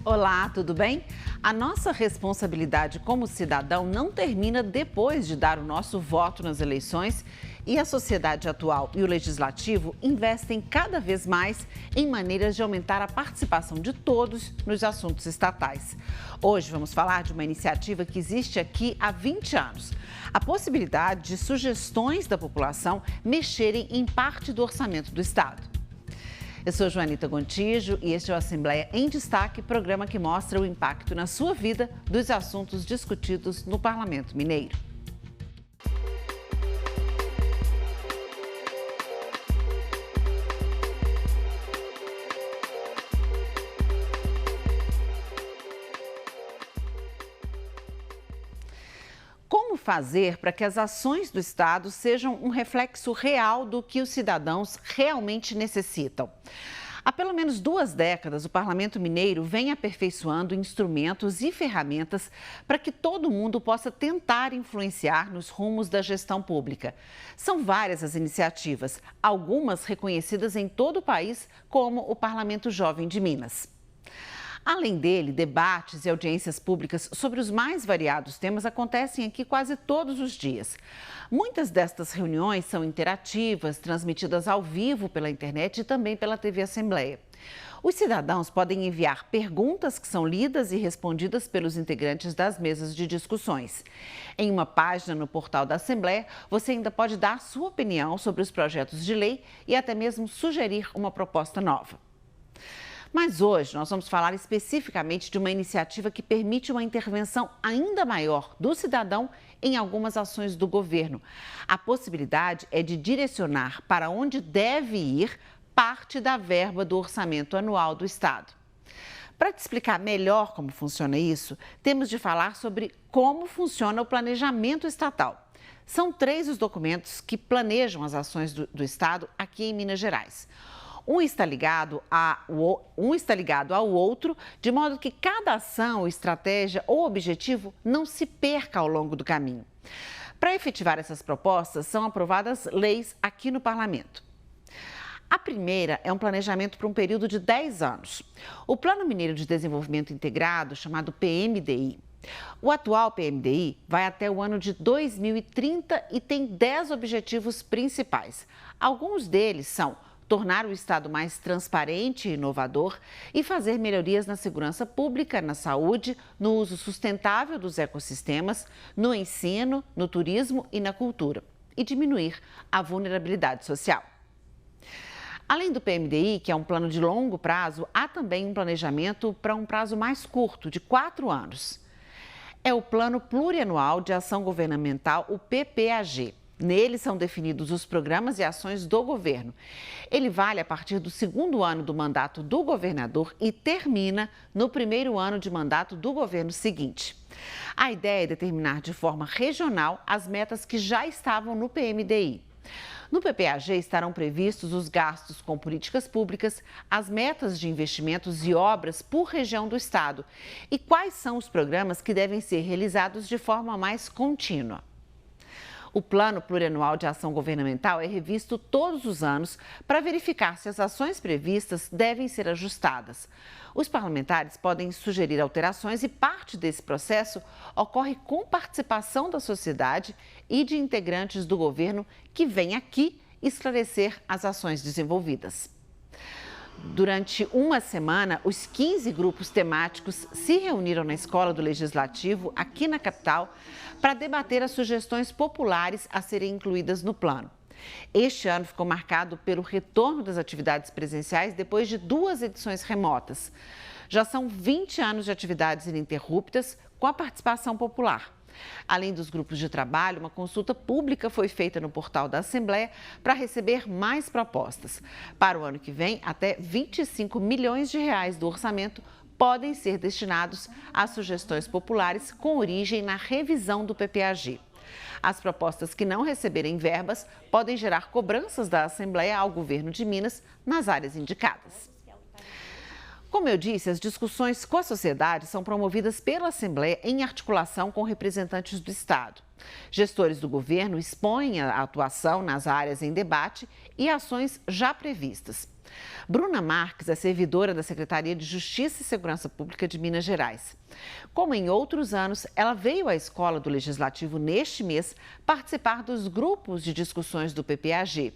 Olá, tudo bem? A nossa responsabilidade como cidadão não termina depois de dar o nosso voto nas eleições e a sociedade atual e o legislativo investem cada vez mais em maneiras de aumentar a participação de todos nos assuntos estatais. Hoje vamos falar de uma iniciativa que existe aqui há 20 anos. A possibilidade de sugestões da população mexerem em parte do orçamento do Estado. Eu sou Joanita Gontijo e este é o Assembleia em Destaque, programa que mostra o impacto na sua vida dos assuntos discutidos no Parlamento Mineiro. Como fazer para que as ações do Estado sejam um reflexo real do que os cidadãos realmente necessitam? Há pelo menos 2 décadas, o Parlamento Mineiro vem aperfeiçoando instrumentos e ferramentas para que todo mundo possa tentar influenciar nos rumos da gestão pública. São várias as iniciativas, algumas reconhecidas em todo o país, como o Parlamento Jovem de Minas. Além dele, debates e audiências públicas sobre os mais variados temas acontecem aqui quase todos os dias. Muitas destas reuniões são interativas, transmitidas ao vivo pela internet e também pela TV Assembleia. Os cidadãos podem enviar perguntas que são lidas e respondidas pelos integrantes das mesas de discussões. Em uma página no portal da Assembleia, você ainda pode dar sua opinião sobre os projetos de lei e até mesmo sugerir uma proposta nova. Mas hoje nós vamos falar especificamente de uma iniciativa que permite uma intervenção ainda maior do cidadão em algumas ações do governo. A possibilidade é de direcionar para onde deve ir parte da verba do orçamento anual do Estado. Para te explicar melhor como funciona isso, temos de falar sobre como funciona o planejamento estatal. São 3 os documentos que planejam as ações do Estado aqui em Minas Gerais. Um está ligado ao outro, de modo que cada ação, estratégia ou objetivo não se perca ao longo do caminho. Para efetivar essas propostas, são aprovadas leis aqui no Parlamento. A primeira é um planejamento para um período de 10 anos. O Plano Mineiro de Desenvolvimento Integrado, chamado PMDI. O atual PMDI vai até o ano de 2030 e tem 10 objetivos principais. Alguns deles são tornar o Estado mais transparente e inovador e fazer melhorias na segurança pública, na saúde, no uso sustentável dos ecossistemas, no ensino, no turismo e na cultura, e diminuir a vulnerabilidade social. Além do PMDI, que é um plano de longo prazo, há também um planejamento para um prazo mais curto, de 4 anos. É o Plano Plurianual de Ação Governamental, o PPAG. Nele são definidos os programas e ações do governo. Ele vale a partir do 2º ano do mandato do governador e termina no 1º ano de mandato do governo seguinte. A ideia é determinar de forma regional as metas que já estavam no PMDI. No PPAG estarão previstos os gastos com políticas públicas, as metas de investimentos e obras por região do Estado e quais são os programas que devem ser realizados de forma mais contínua. O Plano Plurianual de Ação Governamental é revisto todos os anos para verificar se as ações previstas devem ser ajustadas. Os parlamentares podem sugerir alterações e parte desse processo ocorre com participação da sociedade e de integrantes do governo que vêm aqui esclarecer as ações desenvolvidas. Durante uma semana, os 15 grupos temáticos se reuniram na Escola do Legislativo, aqui na capital, para debater as sugestões populares a serem incluídas no plano. Este ano ficou marcado pelo retorno das atividades presenciais depois de 2 edições remotas. Já são 20 anos de atividades ininterruptas com a participação popular. Além dos grupos de trabalho, uma consulta pública foi feita no portal da Assembleia para receber mais propostas. Para o ano que vem, até 25 milhões de reais do orçamento podem ser destinados a sugestões populares com origem na revisão do PPAG. As propostas que não receberem verbas podem gerar cobranças da Assembleia ao governo de Minas nas áreas indicadas. Como eu disse, as discussões com a sociedade são promovidas pela Assembleia em articulação com representantes do Estado. Gestores do governo expõem a atuação nas áreas em debate e ações já previstas. Bruna Marques é servidora da Secretaria de Justiça e Segurança Pública de Minas Gerais. Como em outros anos, ela veio à Escola do Legislativo neste mês participar dos grupos de discussões do PPAG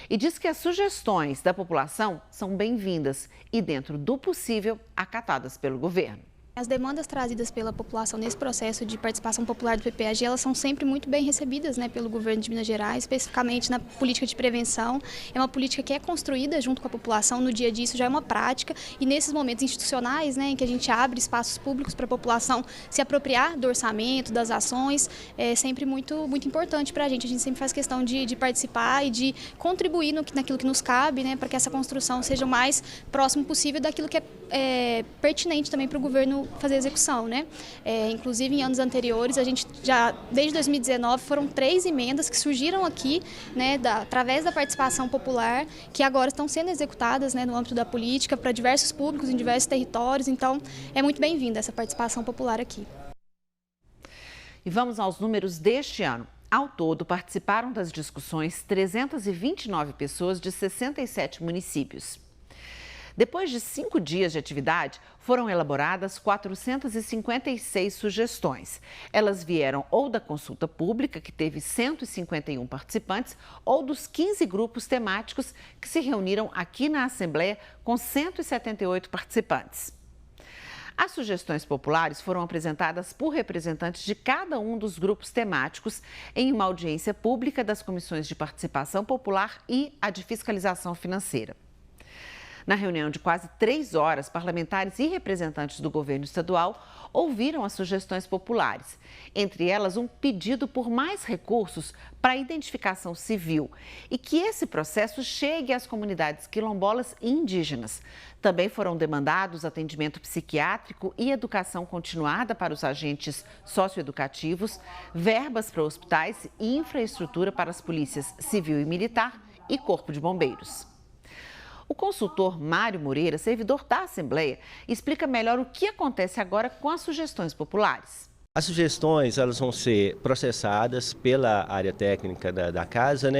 e diz que as sugestões da população são bem-vindas e, dentro do possível, acatadas pelo governo. As demandas trazidas pela população nesse processo de participação popular do PPAG, elas são sempre muito bem recebidas, pelo governo de Minas Gerais, especificamente na política de prevenção. É uma política que é construída junto com a população no dia a dia, isso já é uma prática. E nesses momentos institucionais, em que a gente abre espaços públicos para a população se apropriar do orçamento, das ações, é sempre muito, muito importante para a gente. A gente sempre faz questão de participar e de contribuir naquilo que nos cabe, para que essa construção seja o mais próximo possível daquilo que é pertinente também para o governo fazer a execução, inclusive em anos anteriores, a gente já, desde 2019, foram 3 emendas que surgiram aqui, através da participação popular, que agora estão sendo executadas, no âmbito da política, para diversos públicos, em diversos territórios, então é muito bem-vinda essa participação popular aqui. E vamos aos números deste ano. Ao todo, participaram das discussões 329 pessoas de 67 municípios. Depois de 5 dias de atividade, foram elaboradas 456 sugestões. Elas vieram ou da consulta pública, que teve 151 participantes, ou dos 15 grupos temáticos que se reuniram aqui na Assembleia com 178 participantes. As sugestões populares foram apresentadas por representantes de cada um dos grupos temáticos em uma audiência pública das comissões de participação popular e a de fiscalização financeira. Na reunião de quase 3 horas, parlamentares e representantes do governo estadual ouviram as sugestões populares, entre elas um pedido por mais recursos para a identificação civil e que esse processo chegue às comunidades quilombolas e indígenas. Também foram demandados atendimento psiquiátrico e educação continuada para os agentes socioeducativos, verbas para hospitais e infraestrutura para as polícias civil e militar e Corpo de Bombeiros. O consultor Mário Moreira, servidor da Assembleia, explica melhor o que acontece agora com as sugestões populares. As sugestões elas vão ser processadas pela área técnica da casa,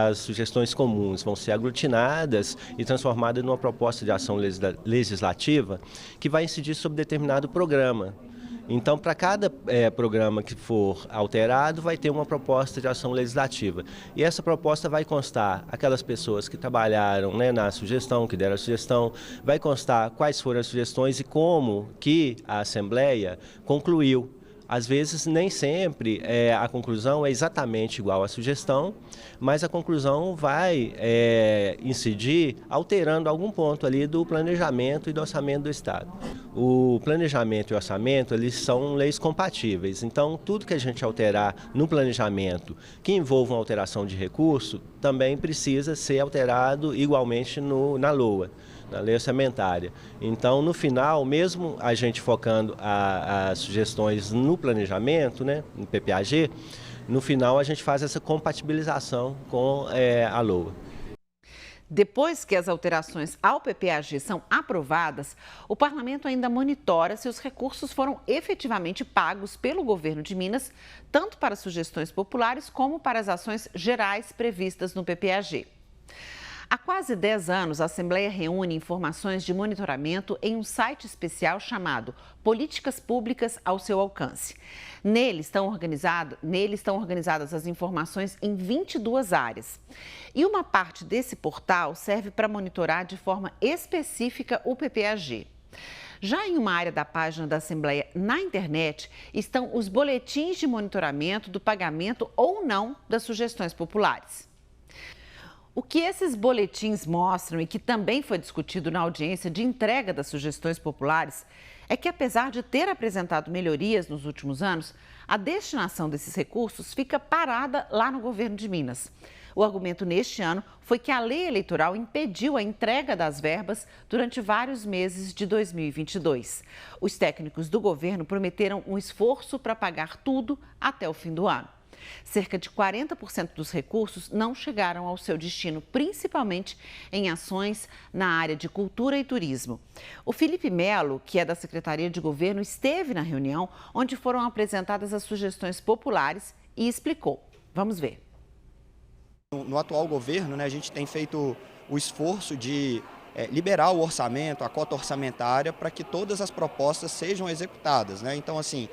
as sugestões comuns vão ser aglutinadas e transformadas numa proposta de ação legislativa que vai incidir sobre determinado programa. Então, para cada programa que for alterado, vai ter uma proposta de ação legislativa. E essa proposta vai constar aquelas pessoas que trabalharam na sugestão, que deram a sugestão, vai constar quais foram as sugestões e como que a Assembleia concluiu. Às vezes, nem sempre a conclusão é exatamente igual à sugestão, mas a conclusão vai incidir alterando algum ponto ali do planejamento e do orçamento do Estado. O planejamento e o orçamento, eles são leis compatíveis, então tudo que a gente alterar no planejamento que envolva uma alteração de recurso, também precisa ser alterado igualmente na LOA. Na lei orçamentária. Então, no final, mesmo a gente focando as sugestões no planejamento, no PPAG, no final a gente faz essa compatibilização com a LOA. Depois que as alterações ao PPAG são aprovadas, o Parlamento ainda monitora se os recursos foram efetivamente pagos pelo governo de Minas, tanto para sugestões populares como para as ações gerais previstas no PPAG. Há quase 10 anos, a Assembleia reúne informações de monitoramento em um site especial chamado Políticas Públicas ao seu alcance. Nele estão organizadas as informações em 22 áreas. E uma parte desse portal serve para monitorar de forma específica o PPAG. Já em uma área da página da Assembleia na internet estão os boletins de monitoramento do pagamento ou não das sugestões populares. O que esses boletins mostram e que também foi discutido na audiência de entrega das sugestões populares é que, apesar de ter apresentado melhorias nos últimos anos, a destinação desses recursos fica parada lá no governo de Minas. O argumento neste ano foi que a lei eleitoral impediu a entrega das verbas durante vários meses de 2022. Os técnicos do governo prometeram um esforço para pagar tudo até o fim do ano. Cerca de 40% dos recursos não chegaram ao seu destino, principalmente em ações na área de cultura e turismo. O Felipe Melo, que é da Secretaria de Governo, esteve na reunião onde foram apresentadas as sugestões populares e explicou. Vamos ver. No atual governo, a gente tem feito o esforço de liberar o orçamento, a cota orçamentária, para que todas as propostas sejam executadas. Então, assim,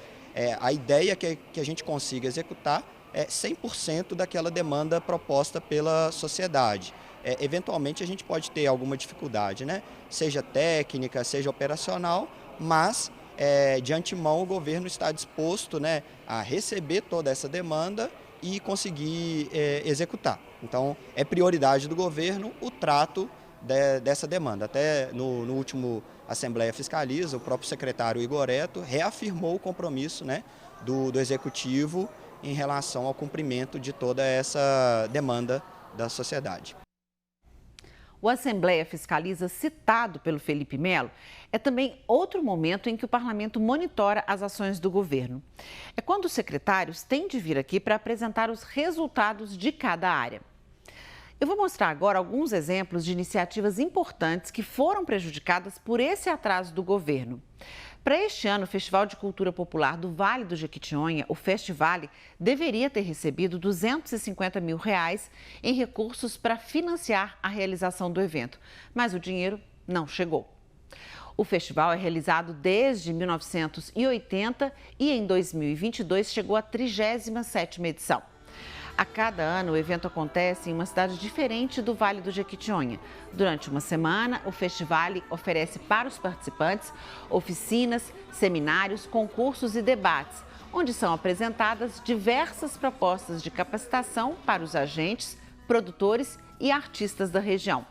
a ideia é que a gente consiga executar 100% daquela demanda proposta pela sociedade. Eventualmente, a gente pode ter alguma dificuldade, seja técnica, seja operacional, mas, de antemão, o governo está disposto a receber toda essa demanda e conseguir executar. Então, é prioridade do governo o trato dessa demanda. Até no último Assembleia Fiscaliza, o próprio secretário Igor Eto reafirmou o compromisso do Executivo em relação ao cumprimento de toda essa demanda da sociedade. O Assembleia Fiscaliza, citado pelo Felipe Melo, é também outro momento em que o parlamento monitora as ações do governo. É quando os secretários têm de vir aqui para apresentar os resultados de cada área. Eu vou mostrar agora alguns exemplos de iniciativas importantes que foram prejudicadas por esse atraso do governo. Para este ano, o Festival de Cultura Popular do Vale do Jequitinhonha, o Festivale, deveria ter recebido R$ 250 mil em recursos para financiar a realização do evento, mas o dinheiro não chegou. O festival é realizado desde 1980 e em 2022 chegou à 37ª edição. A cada ano, o evento acontece em uma cidade diferente do Vale do Jequitinhonha. Durante uma semana, o festival oferece para os participantes oficinas, seminários, concursos e debates, onde são apresentadas diversas propostas de capacitação para os agentes, produtores e artistas da região.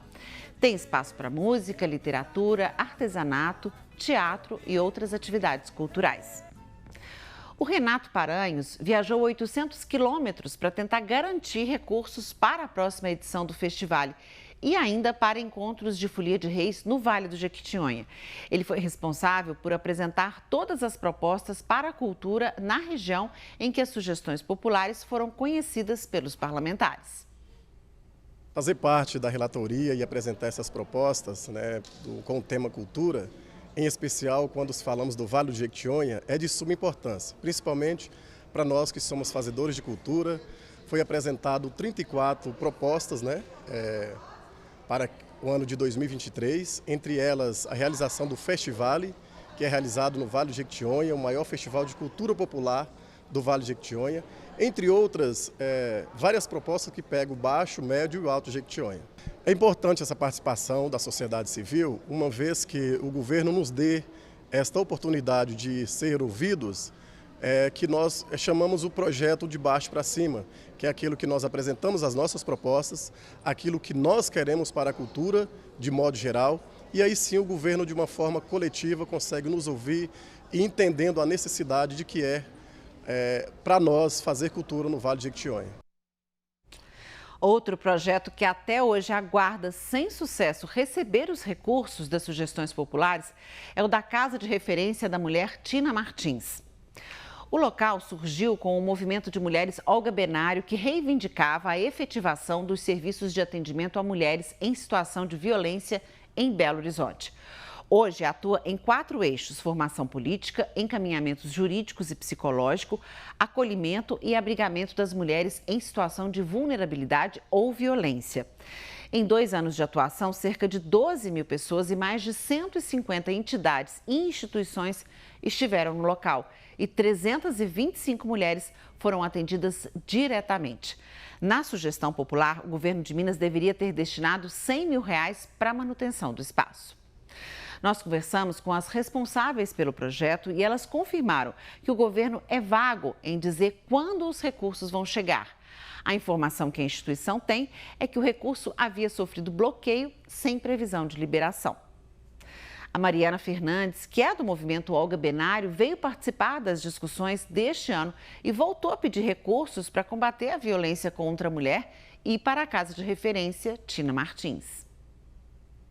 Tem espaço para música, literatura, artesanato, teatro e outras atividades culturais. O Renato Paranhos viajou 800 quilômetros para tentar garantir recursos para a próxima edição do festival e ainda para encontros de folia de reis no Vale do Jequitinhonha. Ele foi responsável por apresentar todas as propostas para a cultura na região em que as sugestões populares foram conhecidas pelos parlamentares. Fazer parte da relatoria e apresentar essas propostas com o tema cultura, em especial quando falamos do Vale do Jequitinhonha, é de suma importância, principalmente para nós que somos fazedores de cultura. Foi apresentado 34 propostas para o ano de 2023, entre elas a realização do Festivale, que é realizado no Vale do Jequitinhonha, o maior festival de cultura popular do Vale do Jequitinhonha, entre outras várias propostas que pegam o baixo, médio e o alto Jequitinhonha. É importante essa participação da sociedade civil, uma vez que o governo nos dê esta oportunidade de ser ouvidos, que nós chamamos o projeto de baixo para cima, que é aquilo que nós apresentamos as nossas propostas, aquilo que nós queremos para a cultura, de modo geral, e aí sim o governo, de uma forma coletiva, consegue nos ouvir e entendendo a necessidade de que para nós fazer cultura no Vale do Jequitinhonha. Outro projeto que até hoje aguarda sem sucesso receber os recursos das sugestões populares é o da Casa de Referência da Mulher Tina Martins. O local surgiu com o movimento de mulheres Olga Benário, que reivindicava a efetivação dos serviços de atendimento a mulheres em situação de violência em Belo Horizonte. Hoje atua em 4 eixos: formação política, encaminhamentos jurídicos e psicológico, acolhimento e abrigamento das mulheres em situação de vulnerabilidade ou violência. Em 2 anos de atuação, cerca de 12 mil pessoas e mais de 150 entidades e instituições estiveram no local e 325 mulheres foram atendidas diretamente. Na sugestão popular, o governo de Minas deveria ter destinado R$ 100 mil para a manutenção do espaço. Nós conversamos com as responsáveis pelo projeto e elas confirmaram que o governo é vago em dizer quando os recursos vão chegar. A informação que a instituição tem é que o recurso havia sofrido bloqueio sem previsão de liberação. A Mariana Fernandes, que é do movimento Olga Benário, veio participar das discussões deste ano e voltou a pedir recursos para combater a violência contra a mulher e para a Casa de Referência Tina Martins.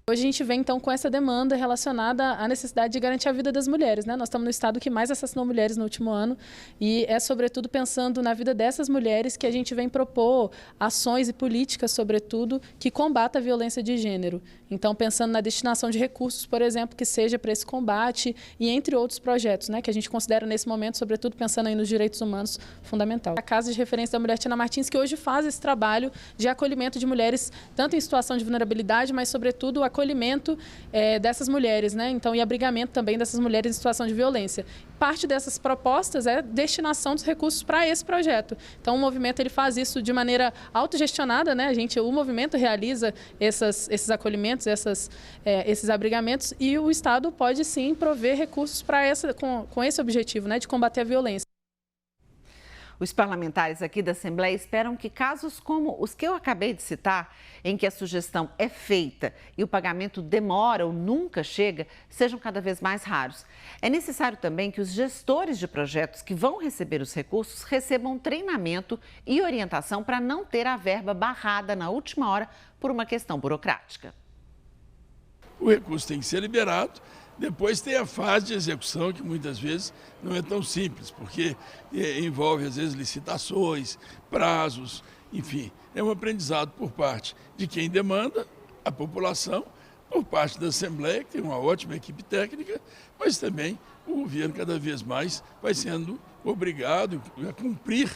Hoje a gente vem, então, com essa demanda relacionada à necessidade de garantir a vida das mulheres, né? Nós estamos no estado que mais assassinou mulheres no último ano e é, sobretudo, pensando na vida dessas mulheres que a gente vem propor ações e políticas, sobretudo, que combatam a violência de gênero. Então, pensando na destinação de recursos, por exemplo, que seja para esse combate e entre outros projetos, né? Que a gente considera, nesse momento, sobretudo, pensando aí nos direitos humanos, fundamental. A Casa de Referência da Mulher Tina Martins, que hoje faz esse trabalho de acolhimento de mulheres, tanto em situação de vulnerabilidade, mas, sobretudo, o acolhimento dessas mulheres, né? Então, e abrigamento também dessas mulheres em situação de violência. Parte dessas propostas é destinação dos recursos para esse projeto. Então, o movimento ele faz isso de maneira autogestionada, né? O movimento realiza esses acolhimentos, esses abrigamentos e o Estado pode sim prover recursos para com esse objetivo, né? De combater a violência. Os parlamentares aqui da Assembleia esperam que casos como os que eu acabei de citar, em que a sugestão é feita e o pagamento demora ou nunca chega, sejam cada vez mais raros. É necessário também que os gestores de projetos que vão receber os recursos recebam treinamento e orientação para não ter a verba barrada na última hora por uma questão burocrática. O recurso tem que ser liberado. Depois tem a fase de execução, que muitas vezes não é tão simples, porque envolve, às vezes, licitações, prazos, enfim. É um aprendizado por parte de quem demanda, a população, por parte da Assembleia, que tem uma ótima equipe técnica, mas também o governo cada vez mais vai sendo obrigado a cumprir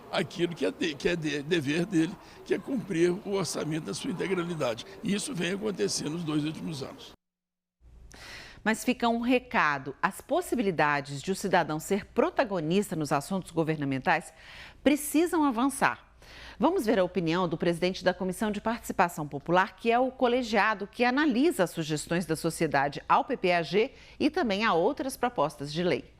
aquilo que é dever dele, que é cumprir o orçamento na sua integralidade. E isso vem acontecendo nos 2 últimos anos. Mas fica um recado: as possibilidades de o cidadão ser protagonista nos assuntos governamentais precisam avançar. Vamos ver a opinião do presidente da Comissão de Participação Popular, que é o colegiado que analisa as sugestões da sociedade ao PPAG e também a outras propostas de lei.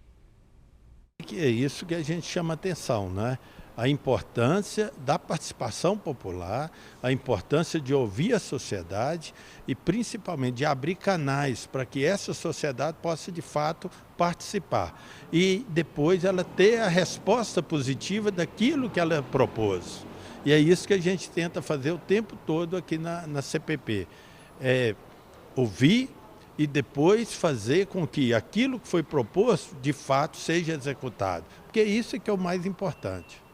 É isso que a gente chama atenção, né? A importância da participação popular, a importância de ouvir a sociedade e principalmente de abrir canais para que essa sociedade possa de fato participar e depois ela ter a resposta positiva daquilo que ela propôs. E é isso que a gente tenta fazer o tempo todo aqui na CPP, ouvir e depois fazer com que aquilo que foi proposto de fato seja executado, porque isso é que é o mais importante.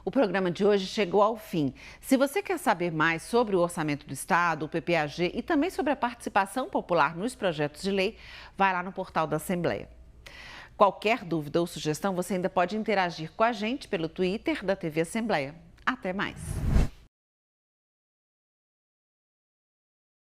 O programa de hoje chegou ao fim. Se você quer saber mais sobre o Orçamento do Estado, o PPAG e também sobre a participação popular nos projetos de lei, vai lá no portal da Assembleia. Qualquer dúvida ou sugestão, você ainda pode interagir com a gente pelo Twitter da TV Assembleia. Até mais!